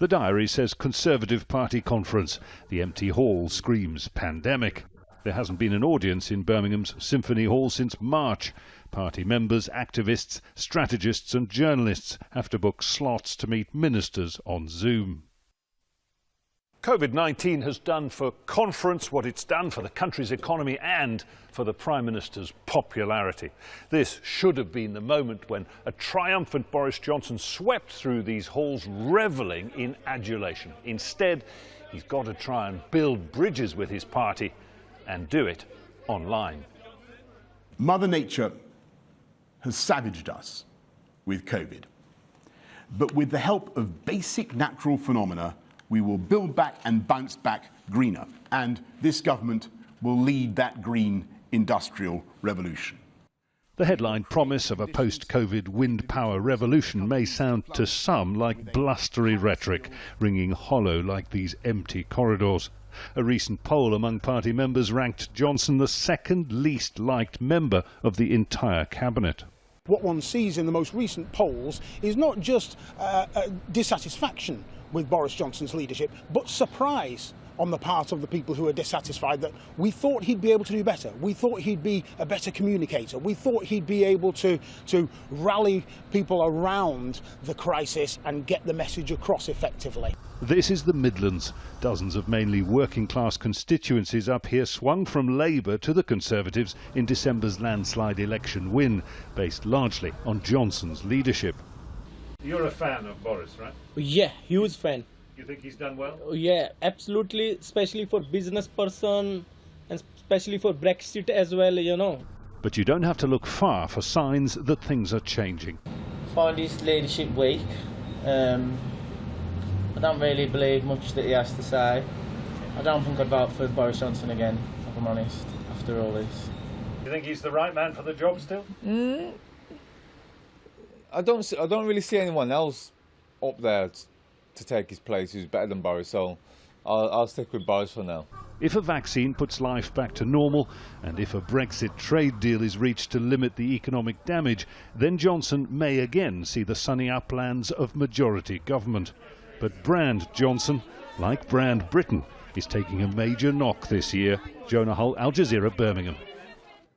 The diary says Conservative Party conference. The empty hall screams pandemic. There hasn't been an audience in Birmingham's Symphony Hall since March. Party members, activists, strategists and journalists have to book slots to meet ministers on Zoom. COVID-19 has done for conference what it's done for the country's economy and for the Prime Minister's popularity. This should have been the moment when a triumphant Boris Johnson swept through these halls revelling in adulation. Instead, he's got to try and build bridges with his party and do it online. Mother Nature has savaged us with COVID. But with the help of basic natural phenomena, we will build back and bounce back greener. And this government will lead that green industrial revolution. The headline promise of a post-COVID wind power revolution may sound to some like blustery rhetoric, ringing hollow like these empty corridors. A recent poll among party members ranked Johnson the second least liked member of the entire cabinet. What one sees in the most recent polls is not just dissatisfaction with Boris Johnson's leadership, but surprise on the part of the people who are dissatisfied that we thought he'd be able to do better. We thought he'd be a better communicator. We thought he'd be able to rally people around the crisis and get the message across effectively. This is the Midlands. Dozens of mainly working-class constituencies up here swung from Labour to the Conservatives in December's landslide election win, based largely on Johnson's leadership. You're a fan of Boris, right? Yeah, huge fan. You think he's done well? Yeah, absolutely, especially for business person and especially for Brexit as well, you know. But you don't have to look far for signs that things are changing. Find his leadership weak. I don't really believe much that he has to say. I don't think I'd vote for Boris Johnson again, if I'm honest, after all this. You think he's the right man for the job still? I don't really see anyone else up there to take his place who's better than Boris, so I'll stick with Boris for now. If a vaccine puts life back to normal, and if a Brexit trade deal is reached to limit the economic damage, then Johnson may again see the sunny uplands of majority government. But Brand Johnson, like Brand Britain, is taking a major knock this year. Jonah, Al Jazeera, Birmingham.